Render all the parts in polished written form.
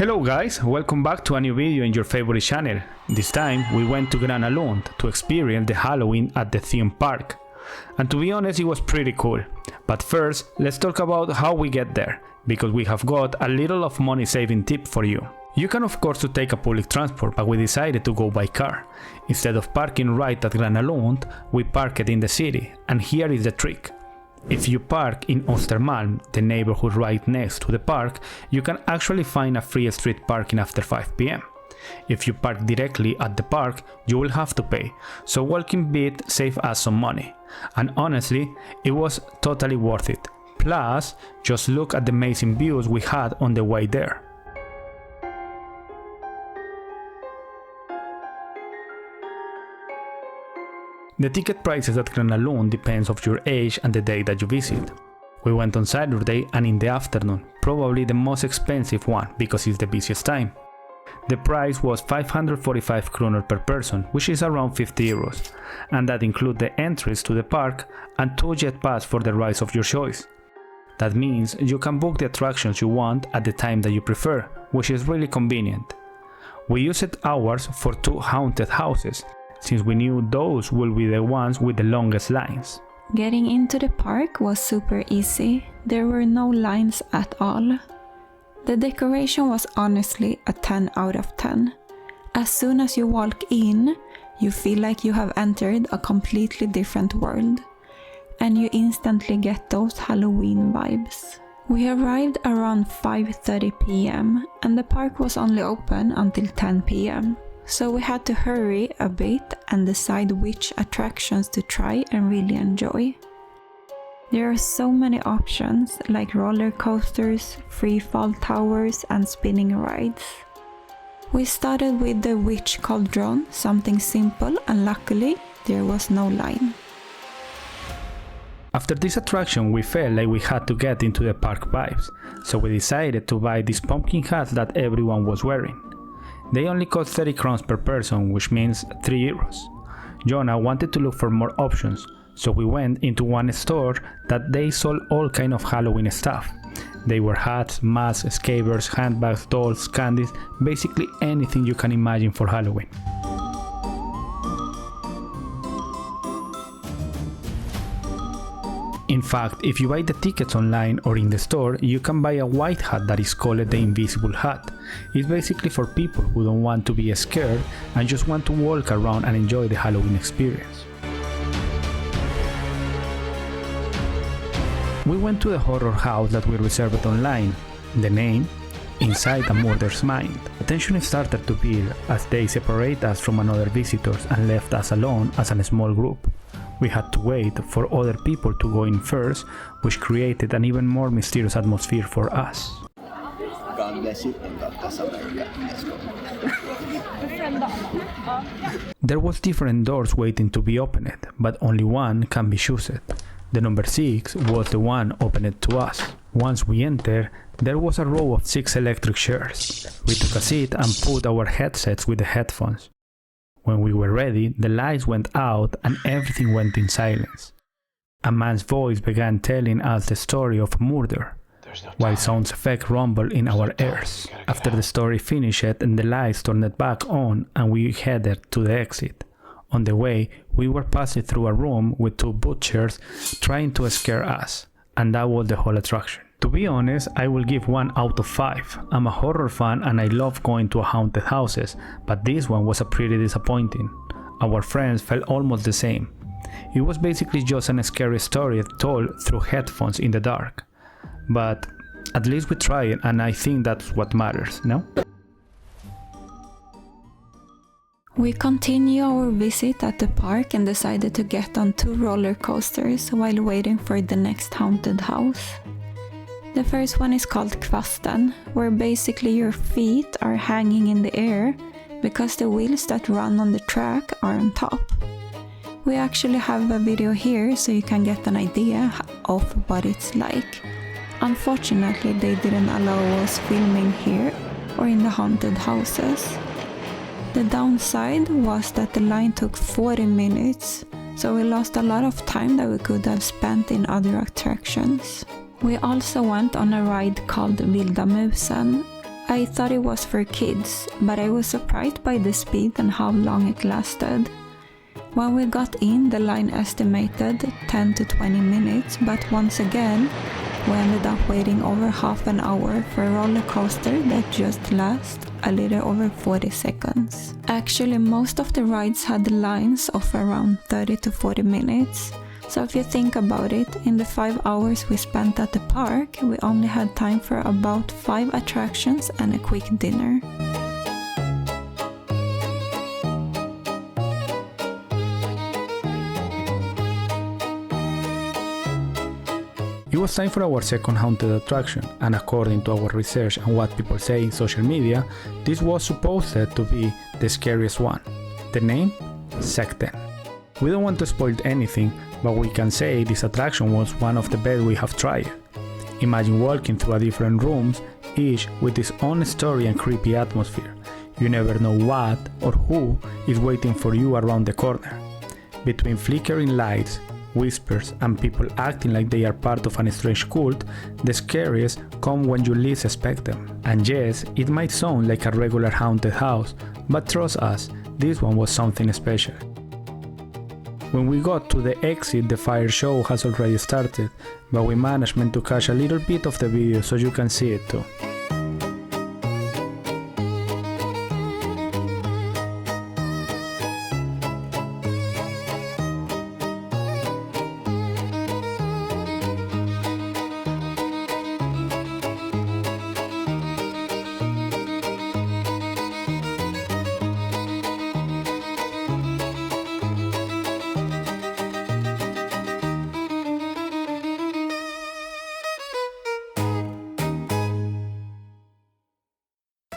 Hello guys, welcome back to a new video in your favorite channel. This time we went to Gröna Lund to experience the Halloween at the theme park. And to be honest, it was pretty cool. But first, let's talk about how we get there, because we have got a little of money saving tip for you. You can of course take a public transport, but we decided to go by car. Instead of parking right at Gröna Lund, we parked in the city, and here is the trick. If you park in Östermalm, the neighborhood right next to the park, you can actually find a free street parking after 5 PM. If you park directly at the park, you will have to pay, so walking bit saved us some money. And honestly, it was totally worth it. Plus, just look at the amazing views we had on the way there. The ticket prices at Gröna Lund depends on your age and the day that you visit. We went on Saturday and in the afternoon, probably the most expensive one because it's the busiest time. The price was 545 kronor per person, which is around 50 euros, and that includes the entries to the park and 2 jet pass for the rides of your choice. That means you can book the attractions you want at the time that you prefer, which is really convenient. We used ours for 2 haunted houses, since we knew those will be the ones with the longest lines. Getting into the park was super easy. There were no lines at all. The decoration was honestly a 10 out of 10. As soon as you walk in, you feel like you have entered a completely different world, and you instantly get those Halloween vibes. We arrived around 5:30 PM and the park was only open until 10 PM. So we had to hurry a bit and decide which attractions to try and really enjoy. There are so many options like roller coasters, free fall towers and spinning rides. We started with the witch cauldron, something simple, and luckily there was no line. After this attraction we felt like we had to get into the park vibes, so we decided to buy these pumpkin hats that everyone was wearing. They only cost 30 crowns per person, which means 3 euros. Jonna wanted to look for more options, so we went into one store that they sold all kind of Halloween stuff. They were hats, masks, scabbers, handbags, dolls, candies, basically anything you can imagine for Halloween. In fact, if you buy the tickets online or in the store, you can buy a white hat that is called the invisible hat. It's basically for people who don't want to be scared and just want to walk around and enjoy the Halloween experience. We went to the horror house that we reserved online. The name? Inside a Murder's Mind. Attention started to build as they separate us from another visitors and left us alone as a small group. We had to wait for other people to go in first, which created an even more mysterious atmosphere for us. There was different doors waiting to be opened, but only one can be chosen. The number 6 was the one opened to us. Once we entered, there was a row of 6 electric chairs. We took a seat and put our headsets with the headphones. When we were ready, the lights went out and everything went in silence. A man's voice began telling us the story of murder, while sound effects rumbled in our ears. After the story finished and the lights turned back on and we headed to the exit. On the way, we were passing through a room with 2 butchers trying to scare us, and that was the whole attraction. To be honest, I will give 1 out of 5. I'm a horror fan and I love going to haunted houses, but this one was pretty disappointing. Our friends felt almost the same. It was basically just a scary story told through headphones in the dark. But at least we tried, and I think that's what matters, no? We continued our visit at the park and decided to get on 2 roller coasters while waiting for the next haunted house. The first one is called Kvasten, where basically your feet are hanging in the air because the wheels that run on the track are on top. We actually have a video here so you can get an idea of what it's like. Unfortunately, they didn't allow us filming here or in the haunted houses. The downside was that the line took 40 minutes, so we lost a lot of time that we could have spent in other attractions. We also went on a ride called Vilda Musen. I thought it was for kids, but I was surprised by the speed and how long it lasted. When we got in, the line estimated 10 to 20 minutes, but once again, we ended up waiting over half an hour for a roller coaster that just lasts a little over 40 seconds. Actually, most of the rides had lines of around 30 to 40 minutes. So if you think about it, in the 5 hours we spent at the park, we only had time for about 5 attractions and a quick dinner. It was time for our second haunted attraction, and according to our research and what people say in social media, this was supposed to be the scariest one. The name? Sekten. We don't want to spoil anything, but we can say this attraction was one of the best we have tried. Imagine walking through different rooms, each with its own story and creepy atmosphere. You never know what or who is waiting for you around the corner. Between flickering lights, whispers, and people acting like they are part of a strange cult, the scariest come when you least expect them. And yes, it might sound like a regular haunted house, but trust us, this one was something special. When we got to the exit, the fire show has already started, but we managed to catch a little bit of the video so you can see it too.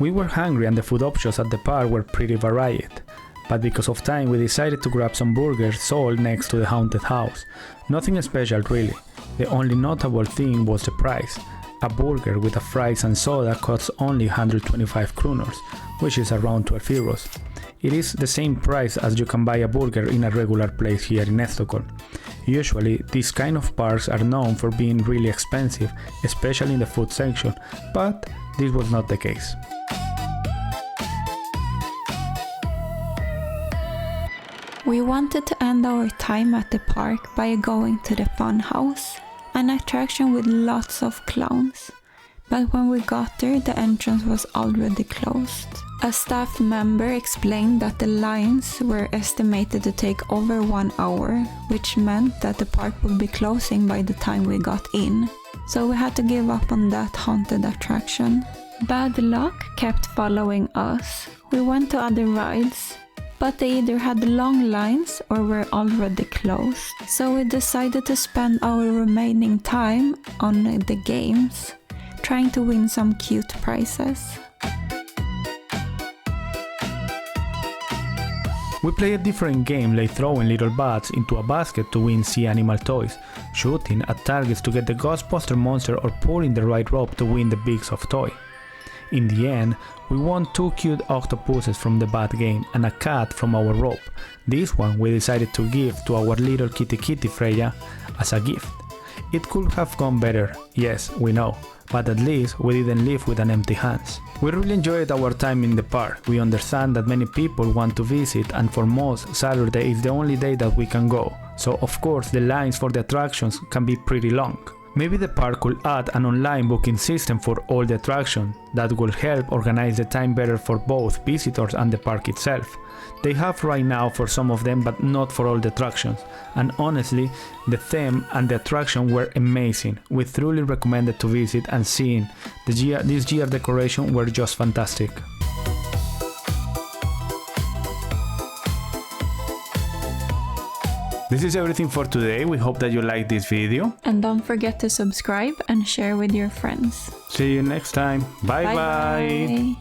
We were hungry and the food options at the park were pretty varied, but because of time we decided to grab some burgers sold next to the haunted house. Nothing special really, the only notable thing was the price. A burger with a fries and soda costs only 125 kronors, which is around 12 euros. It is the same price as you can buy a burger in a regular place here in Stockholm. Usually, these kind of parks are known for being really expensive, especially in the food section, but this was not the case. We wanted to end our time at the park by going to the fun house, an attraction with lots of clowns. But when we got there, the entrance was already closed. A staff member explained that the lines were estimated to take over 1 hour, which meant that the park would be closing by the time we got in. So we had to give up on that haunted attraction. Bad luck kept following us. We went to other rides, but they either had long lines or were already closed. So we decided to spend our remaining time on the games, trying to win some cute prizes. We played a different game like throwing little bats into a basket to win sea animal toys, shooting at targets to get the Ghostbuster monster, or pulling the right rope to win the big soft toy. In the end, we won 2 cute octopuses from the bat game and a cat from our rope. This one we decided to give to our little kitty Freya as a gift. It could have gone better, yes, we know, but at least we didn't leave with an empty hands. We really enjoyed our time in the park. We understand that many people want to visit, and for most, Saturday is the only day that we can go, so of course the lines for the attractions can be pretty long. Maybe the park could add an online booking system for all the attractions that will help organize the time better for both visitors and the park itself. They have right now for some of them, but not for all the attractions. And honestly, the theme and the attraction were amazing. We truly recommended to visit, and seeing this year decoration were just fantastic. This is everything for today. We hope that you liked this video. And don't forget to subscribe and share with your friends. See you next time. Bye bye.